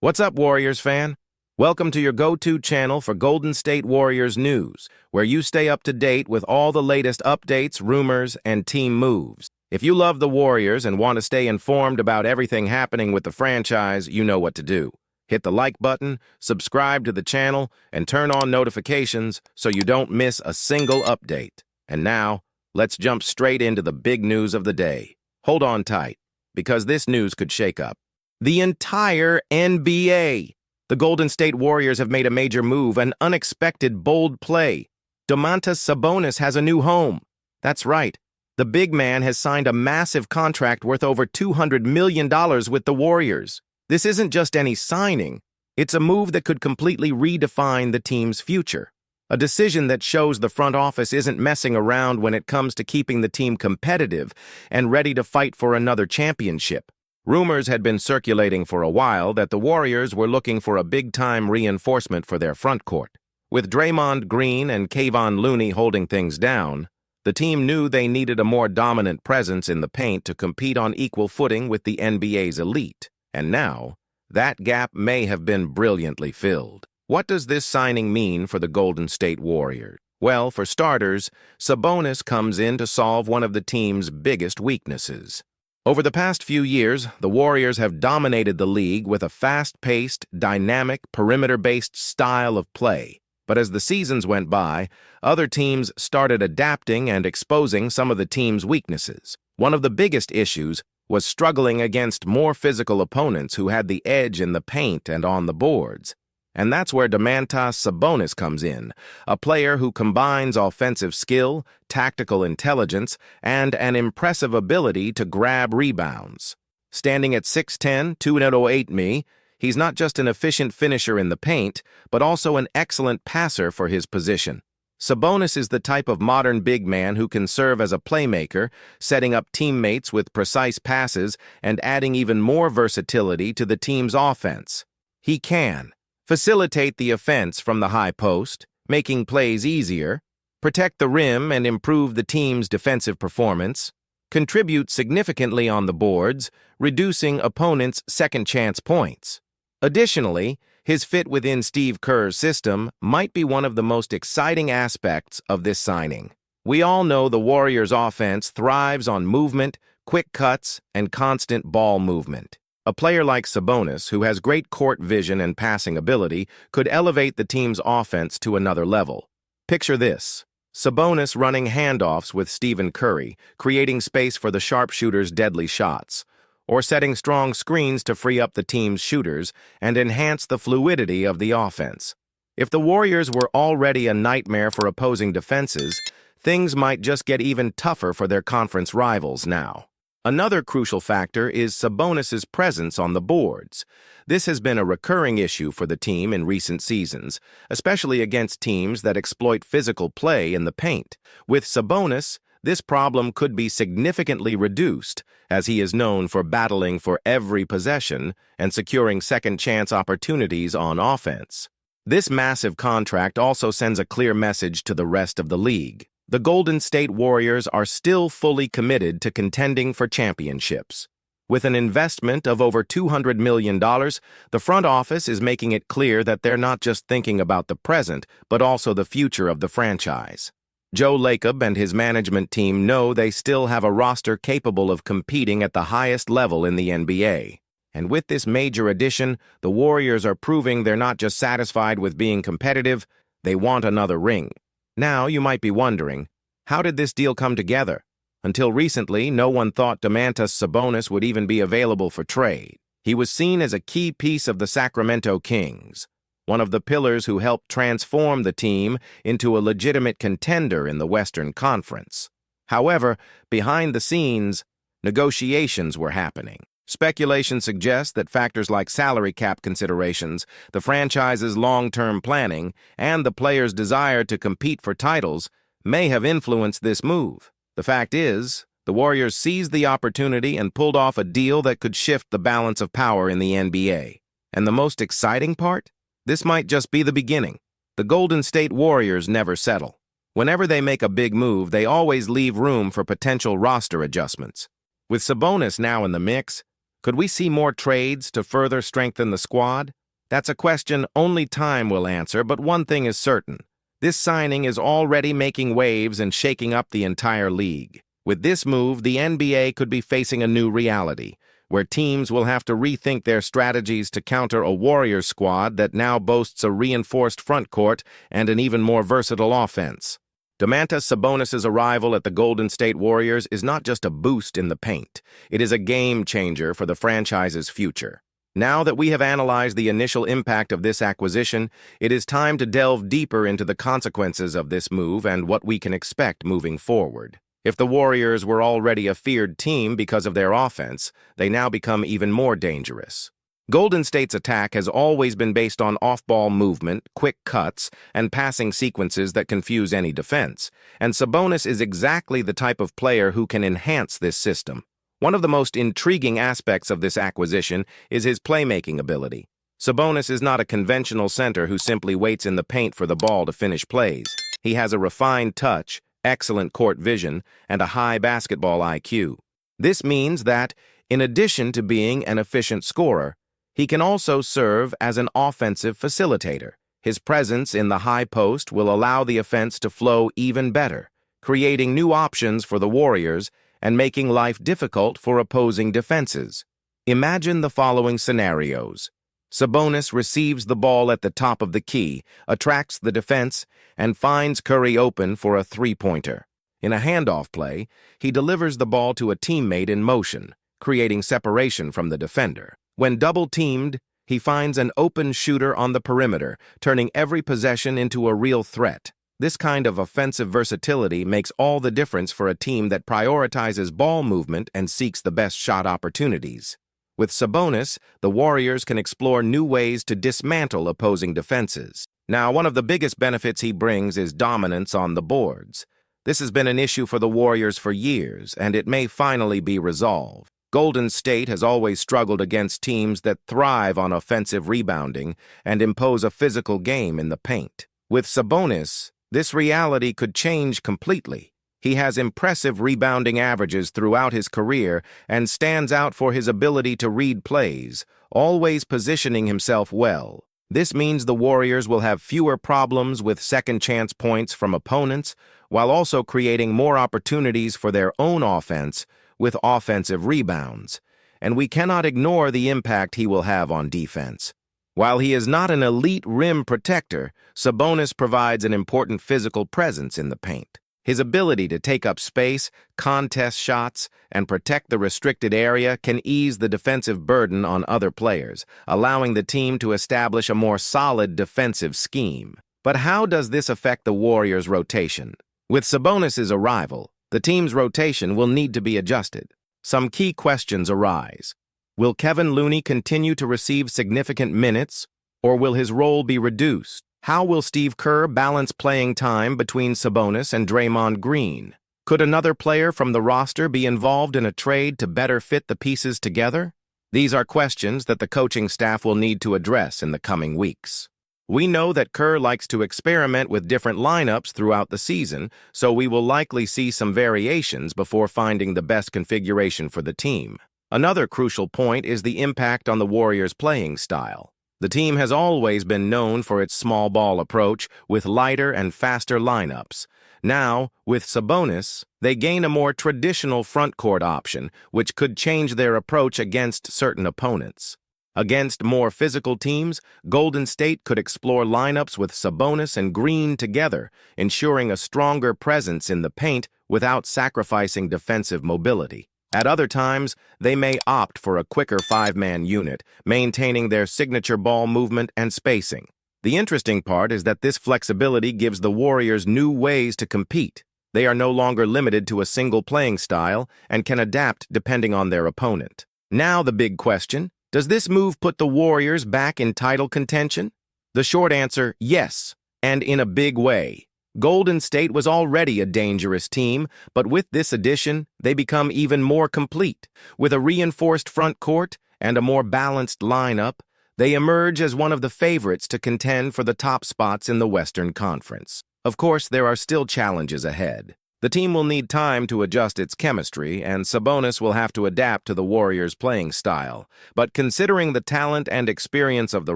What's up, Warriors fan? Welcome to your go-to channel for Golden State Warriors news, where you stay up to date with all the latest updates, rumors, and team moves. If you love the Warriors and want to stay informed about everything happening with the franchise, you know what to do. Hit the like button, subscribe to the channel, and turn on notifications so you don't miss a single update. And now, let's jump straight into the big news of the day. Hold on tight, because this news could shake up the entire NBA. The Golden State Warriors have made a major move, an unexpected, bold play. Domantas Sabonis has a new home. That's right. The big man has signed a massive contract worth over $200 million with the Warriors. This isn't just any signing. It's a move that could completely redefine the team's future. A decision that shows the front office isn't messing around when it comes to keeping the team competitive and ready to fight for another championship. Rumors had been circulating for a while that the Warriors were looking for a big-time reinforcement for their front court. With Draymond Green and Kevon Looney holding things down, the team knew they needed a more dominant presence in the paint to compete on equal footing with the NBA's elite. And now, that gap may have been brilliantly filled. What does this signing mean for the Golden State Warriors? Well, for starters, Sabonis comes in to solve one of the team's biggest weaknesses. Over the past few years, the Warriors have dominated the league with a fast-paced, dynamic, perimeter-based style of play. But as the seasons went by, other teams started adapting and exposing some of the team's weaknesses. One of the biggest issues was struggling against more physical opponents who had the edge in the paint and on the boards. And that's where Domantas Sabonis comes in, a player who combines offensive skill, tactical intelligence, and an impressive ability to grab rebounds. Standing at 6'10", 208 me, he's not just an efficient finisher in the paint, but also an excellent passer for his position. Sabonis is the type of modern big man who can serve as a playmaker, setting up teammates with precise passes and adding even more versatility to the team's offense. He can facilitate the offense from the high post, making plays easier, protect the rim and improve the team's defensive performance, contribute significantly on the boards, reducing opponents' second-chance points. Additionally, his fit within Steve Kerr's system might be one of the most exciting aspects of this signing. We all know the Warriors' offense thrives on movement, quick cuts, and constant ball movement. A player like Sabonis, who has great court vision and passing ability, could elevate the team's offense to another level. Picture this: Sabonis running handoffs with Stephen Curry, creating space for the sharpshooter's deadly shots, or setting strong screens to free up the team's shooters and enhance the fluidity of the offense. If the Warriors were already a nightmare for opposing defenses, things might just get even tougher for their conference rivals now. Another crucial factor is Sabonis' presence on the boards. This has been a recurring issue for the team in recent seasons, especially against teams that exploit physical play in the paint. With Sabonis, this problem could be significantly reduced, as he is known for battling for every possession and securing second-chance opportunities on offense. This massive contract also sends a clear message to the rest of the league. The Golden State Warriors are still fully committed to contending for championships. With an investment of over $200 million, the front office is making it clear that they're not just thinking about the present, but also the future of the franchise. Joe Lacob and his management team know they still have a roster capable of competing at the highest level in the NBA. And with this major addition, the Warriors are proving they're not just satisfied with being competitive, they want another ring. Now, you might be wondering, how did this deal come together? Until recently, no one thought Domantas Sabonis would even be available for trade. He was seen as a key piece of the Sacramento Kings, one of the pillars who helped transform the team into a legitimate contender in the Western Conference. However, behind the scenes, negotiations were happening. Speculation suggests that factors like salary cap considerations, the franchise's long-term planning, and the players' desire to compete for titles may have influenced this move. The fact is, the Warriors seized the opportunity and pulled off a deal that could shift the balance of power in the NBA. And the most exciting part? This might just be the beginning. The Golden State Warriors never settle. Whenever they make a big move, they always leave room for potential roster adjustments. With Sabonis now in the mix, Could we see more trades to further strengthen the squad? That's a question only time will answer, but one thing is certain. This signing is already making waves and shaking up the entire league. With this move, the NBA could be facing a new reality, where teams will have to rethink their strategies to counter a Warriors squad that now boasts a reinforced front court and an even more versatile offense. Domantas Sabonis' arrival at the Golden State Warriors is not just a boost in the paint. It is a game changer for the franchise's future. Now that we have analyzed the initial impact of this acquisition, it is time to delve deeper into the consequences of this move and what we can expect moving forward. If the Warriors were already a feared team because of their offense, they now become even more dangerous. Golden State's attack has always been based on off-ball movement, quick cuts, and passing sequences that confuse any defense, and Sabonis is exactly the type of player who can enhance this system. One of the most intriguing aspects of this acquisition is his playmaking ability. Sabonis is not a conventional center who simply waits in the paint for the ball to finish plays. He has a refined touch, excellent court vision, and a high basketball IQ. This means that, in addition to being an efficient scorer, he can also serve as an offensive facilitator. His presence in the high post will allow the offense to flow even better, creating new options for the Warriors and making life difficult for opposing defenses. Imagine the following scenarios. Sabonis receives the ball at the top of the key, attracts the defense, and finds Curry open for a three-pointer. In a handoff play, he delivers the ball to a teammate in motion, creating separation from the defender. When double-teamed, he finds an open shooter on the perimeter, turning every possession into a real threat. This kind of offensive versatility makes all the difference for a team that prioritizes ball movement and seeks the best shot opportunities. With Sabonis, the Warriors can explore new ways to dismantle opposing defenses. Now, one of the biggest benefits he brings is dominance on the boards. This has been an issue for the Warriors for years, and it may finally be resolved. Golden State has always struggled against teams that thrive on offensive rebounding and impose a physical game in the paint. With Sabonis, this reality could change completely. He has impressive rebounding averages throughout his career and stands out for his ability to read plays, always positioning himself well. This means the Warriors will have fewer problems with second-chance points from opponents, while also creating more opportunities for their own offense with offensive rebounds. And we cannot ignore the impact he will have on defense. While he is not an elite rim protector, Sabonis provides an important physical presence in the paint. His ability to take up space, contest shots, and protect the restricted area can ease the defensive burden on other players, allowing the team to establish a more solid defensive scheme. But how does this affect the Warriors' rotation? With Sabonis' arrival, the team's rotation will need to be adjusted. Some key questions arise. Will Kevin Looney continue to receive significant minutes, or will his role be reduced? How will Steve Kerr balance playing time between Sabonis and Draymond Green? Could another player from the roster be involved in a trade to better fit the pieces together? These are questions that the coaching staff will need to address in the coming weeks. We know that Kerr likes to experiment with different lineups throughout the season, so we will likely see some variations before finding the best configuration for the team. Another crucial point is the impact on the Warriors' playing style. The team has always been known for its small ball approach with lighter and faster lineups. Now, with Sabonis, they gain a more traditional front court option, which could change their approach against certain opponents. Against more physical teams, Golden State could explore lineups with Sabonis and Green together, ensuring a stronger presence in the paint without sacrificing defensive mobility. At other times, they may opt for a quicker five-man unit, maintaining their signature ball movement and spacing. The interesting part is that this flexibility gives the Warriors new ways to compete. They are no longer limited to a single playing style and can adapt depending on their opponent. Now the big question, does this move put the Warriors back in title contention? The short answer, yes, and in a big way. Golden State was already a dangerous team, but with this addition, they become even more complete. With a reinforced front court and a more balanced lineup, they emerge as one of the favorites to contend for the top spots in the Western Conference. Of course, there are still challenges ahead. The team will need time to adjust its chemistry, and Sabonis will have to adapt to the Warriors' playing style. But considering the talent and experience of the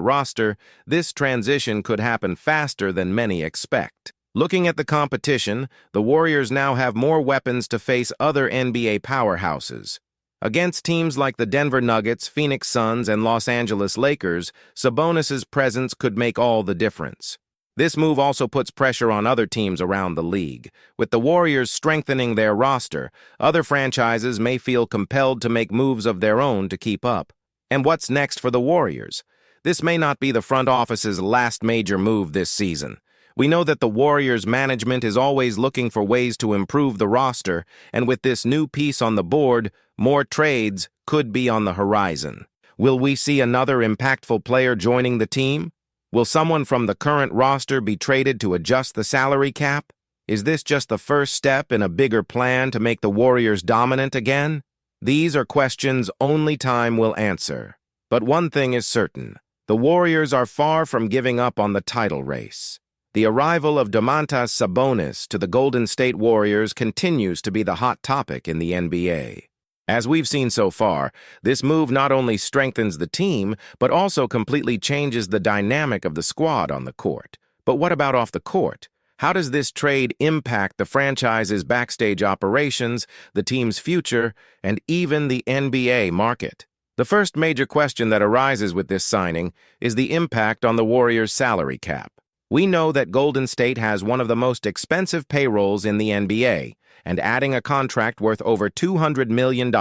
roster, this transition could happen faster than many expect. Looking at the competition, the Warriors now have more weapons to face other NBA powerhouses. Against teams like the Denver Nuggets, Phoenix Suns, and Los Angeles Lakers, Sabonis's presence could make all the difference. This move also puts pressure on other teams around the league. With the Warriors strengthening their roster, other franchises may feel compelled to make moves of their own to keep up. And what's next for the Warriors? This may not be the front office's last major move this season. We know that the Warriors' management is always looking for ways to improve the roster, and with this new piece on the board, more trades could be on the horizon. Will we see another impactful player joining the team? Will someone from the current roster be traded to adjust the salary cap? Is this just the first step in a bigger plan to make the Warriors dominant again? These are questions only time will answer. But one thing is certain: the Warriors are far from giving up on the title race. The arrival of Domantas Sabonis to the Golden State Warriors continues to be the hot topic in the NBA. As we've seen so far, this move not only strengthens the team, but also completely changes the dynamic of the squad on the court. But what about off the court? How does this trade impact the franchise's backstage operations, the team's future, and even the NBA market? The first major question that arises with this signing is the impact on the Warriors' salary cap. We know that Golden State has one of the most expensive payrolls in the NBA, and adding a contract worth over $200 million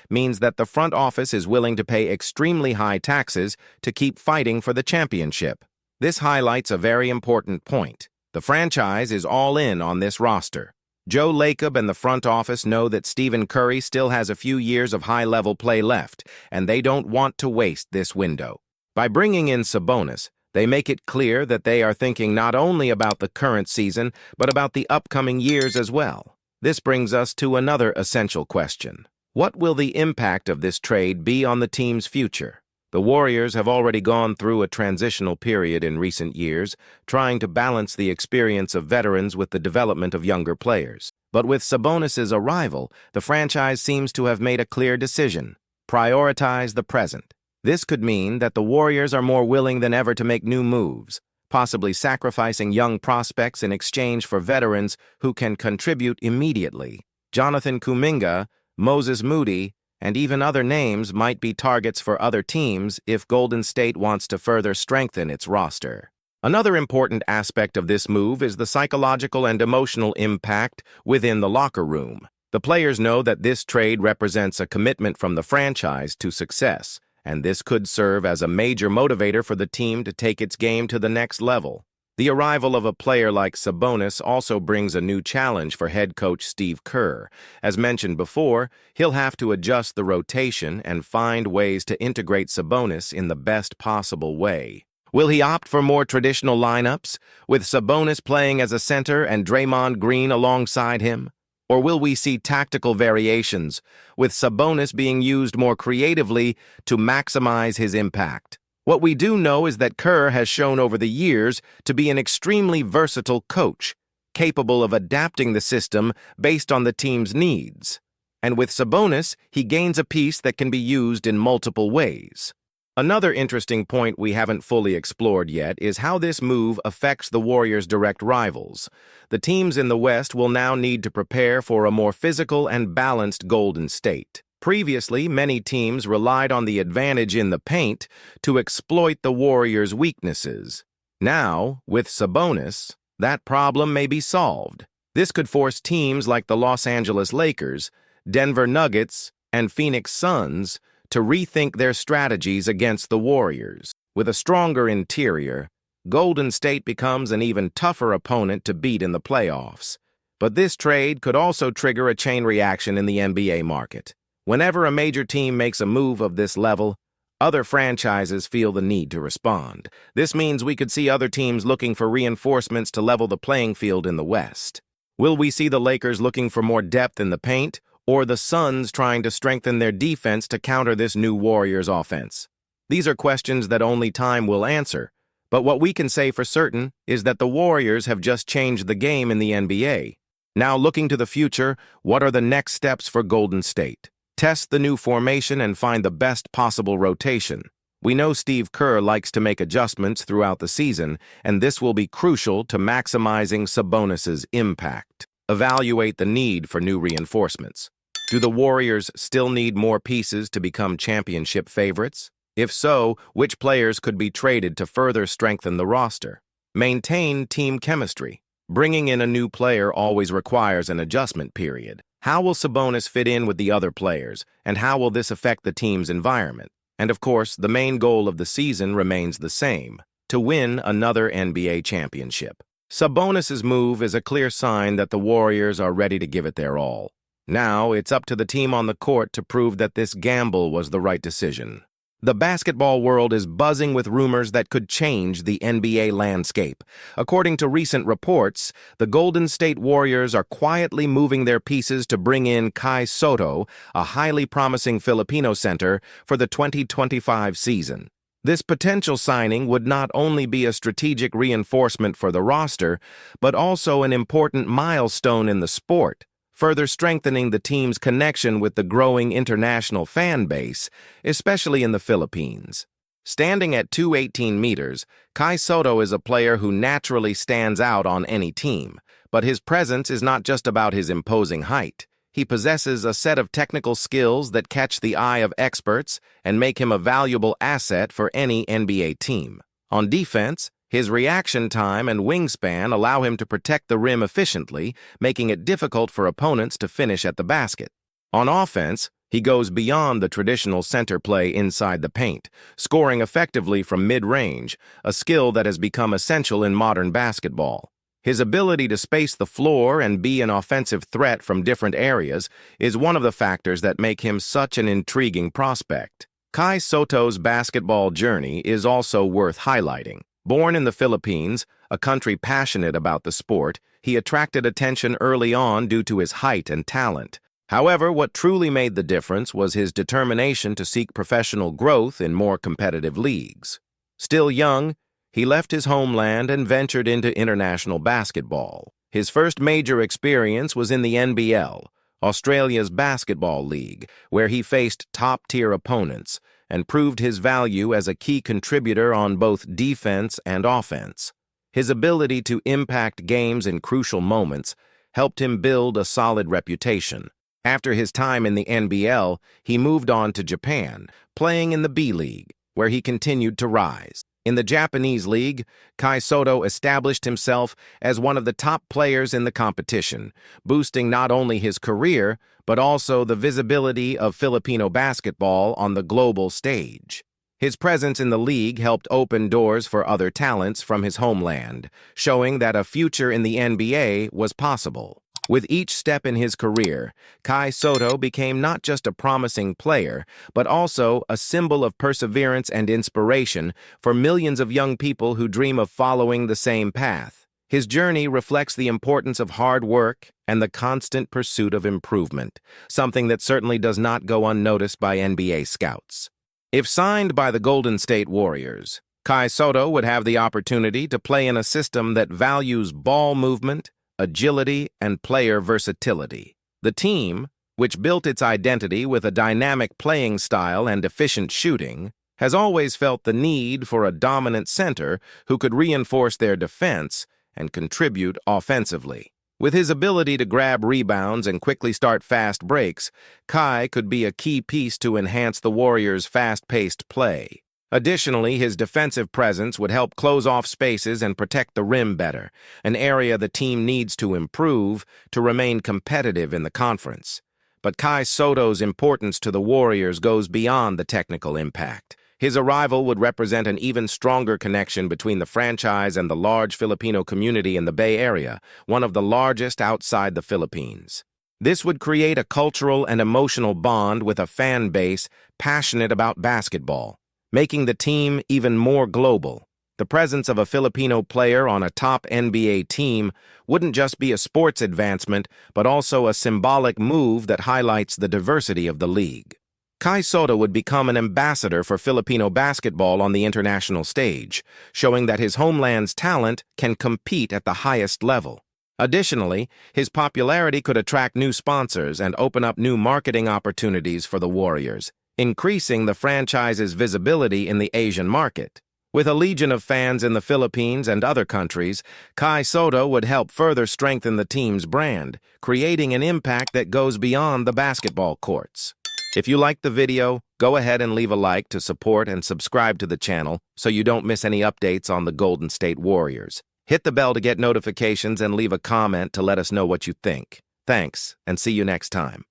means that the front office is willing to pay extremely high taxes to keep fighting for the championship. This highlights a very important point. The franchise is all in on this roster. Joe Lacob and the front office know that Stephen Curry still has a few years of high-level play left, and they don't want to waste this window. By bringing in Sabonis, they make it clear that they are thinking not only about the current season, but about the upcoming years as well. This brings us to another essential question. What will the impact of this trade be on the team's future? The Warriors have already gone through a transitional period in recent years, trying to balance the experience of veterans with the development of younger players. But with Sabonis's arrival, the franchise seems to have made a clear decision: prioritize the present. This could mean that the Warriors are more willing than ever to make new moves, possibly sacrificing young prospects in exchange for veterans who can contribute immediately. Jonathan Kuminga, Moses Moody, and even other names might be targets for other teams if Golden State wants to further strengthen its roster. Another important aspect of this move is the psychological and emotional impact within the locker room. The players know that this trade represents a commitment from the franchise to success, and this could serve as a major motivator for the team to take its game to the next level. The arrival of a player like Sabonis also brings a new challenge for head coach Steve Kerr. As mentioned before, he'll have to adjust the rotation and find ways to integrate Sabonis in the best possible way. Will he opt for more traditional lineups, with Sabonis playing as a center and Draymond Green alongside him? Or will we see tactical variations, with Sabonis being used more creatively to maximize his impact? What we do know is that Kerr has shown over the years to be an extremely versatile coach, capable of adapting the system based on the team's needs. And with Sabonis, he gains a piece that can be used in multiple ways. Another interesting point we haven't fully explored yet is how this move affects the Warriors' direct rivals. The teams in the West will now need to prepare for a more physical and balanced Golden State. Previously, many teams relied on the advantage in the paint to exploit the Warriors' weaknesses. Now, with Sabonis, that problem may be solved. This could force teams like the Los Angeles Lakers, Denver Nuggets, and Phoenix Suns to rethink their strategies against the Warriors. With a stronger interior, Golden State becomes an even tougher opponent to beat in the playoffs. But this trade could also trigger a chain reaction in the NBA market. Whenever a major team makes a move of this level, other franchises feel the need to respond. This means we could see other teams looking for reinforcements to level the playing field in the West. Will we see the Lakers looking for more depth in the paint, or the Suns trying to strengthen their defense to counter this new Warriors offense? These are questions that only time will answer, but what we can say for certain is that the Warriors have just changed the game in the NBA. Now, looking to the future, what are the next steps for Golden State? Test the new formation and find the best possible rotation. We know Steve Kerr likes to make adjustments throughout the season, and this will be crucial to maximizing Sabonis's impact. Evaluate the need for new reinforcements. Do the Warriors still need more pieces to become championship favorites? If so, which players could be traded to further strengthen the roster? Maintain team chemistry. Bringing in a new player always requires an adjustment period. How will Sabonis fit in with the other players, and how will this affect the team's environment? And of course, the main goal of the season remains the same: to win another NBA championship. Sabonis's move is a clear sign that the Warriors are ready to give it their all. Now, it's up to the team on the court to prove that this gamble was the right decision. The basketball world is buzzing with rumors that could change the NBA landscape. According to recent reports, the Golden State Warriors are quietly moving their pieces to bring in Kai Sotto, a highly promising Filipino center, for the 2025 season. This potential signing would not only be a strategic reinforcement for the roster, but also an important milestone in the sport, further strengthening the team's connection with the growing international fan base, especially in the Philippines. Standing at 218 meters, Kai Sotto is a player who naturally stands out on any team, but his presence is not just about his imposing height. He possesses a set of technical skills that catch the eye of experts and make him a valuable asset for any NBA team. On defense, his reaction time and wingspan allow him to protect the rim efficiently, making it difficult for opponents to finish at the basket. On offense, he goes beyond the traditional center play inside the paint, scoring effectively from mid-range, a skill that has become essential in modern basketball. His ability to space the floor and be an offensive threat from different areas is one of the factors that make him such an intriguing prospect. Kai Sotto's basketball journey is also worth highlighting. Born in the Philippines, a country passionate about the sport, he attracted attention early on due to his height and talent. However, what truly made the difference was his determination to seek professional growth in more competitive leagues. Still young, he left his homeland and ventured into international basketball. His first major experience was in the NBL, Australia's basketball league, where he faced top-tier opponents and proved his value as a key contributor on both defense and offense. His ability to impact games in crucial moments helped him build a solid reputation. After his time in the NBL, he moved on to Japan, playing in the B-League, where he continued to rise. In the Japanese league, Kai Sotto established himself as one of the top players in the competition, boosting not only his career, but also the visibility of Filipino basketball on the global stage. His presence in the league helped open doors for other talents from his homeland, showing that a future in the NBA was possible. With each step in his career, Kai Sotto became not just a promising player, but also a symbol of perseverance and inspiration for millions of young people who dream of following the same path. His journey reflects the importance of hard work and the constant pursuit of improvement, something that certainly does not go unnoticed by NBA scouts. If signed by the Golden State Warriors, Kai Sotto would have the opportunity to play in a system that values ball movement, agility, and player versatility. The team, which built its identity with a dynamic playing style and efficient shooting, has always felt the need for a dominant center who could reinforce their defense and contribute offensively. With his ability to grab rebounds and quickly start fast breaks, Kai could be a key piece to enhance the Warriors' fast-paced play. Additionally, his defensive presence would help close off spaces and protect the rim better, an area the team needs to improve to remain competitive in the conference. But Kai Sotto's importance to the Warriors goes beyond the technical impact. His arrival would represent an even stronger connection between the franchise and the large Filipino community in the Bay Area, one of the largest outside the Philippines. This would create a cultural and emotional bond with a fan base passionate about basketball, making the team even more global. The presence of a Filipino player on a top NBA team wouldn't just be a sports advancement, but also a symbolic move that highlights the diversity of the league. Kai Sotto would become an ambassador for Filipino basketball on the international stage, showing that his homeland's talent can compete at the highest level. Additionally, his popularity could attract new sponsors and open up new marketing opportunities for the Warriors, increasing the franchise's visibility in the Asian market. With a legion of fans in the Philippines and other countries, Kai Sotto would help further strengthen the team's brand, creating an impact that goes beyond the basketball courts. If you liked the video, go ahead and leave a like to support and subscribe to the channel so you don't miss any updates on the Golden State Warriors. Hit the bell to get notifications and leave a comment to let us know what you think. Thanks, and see you next time.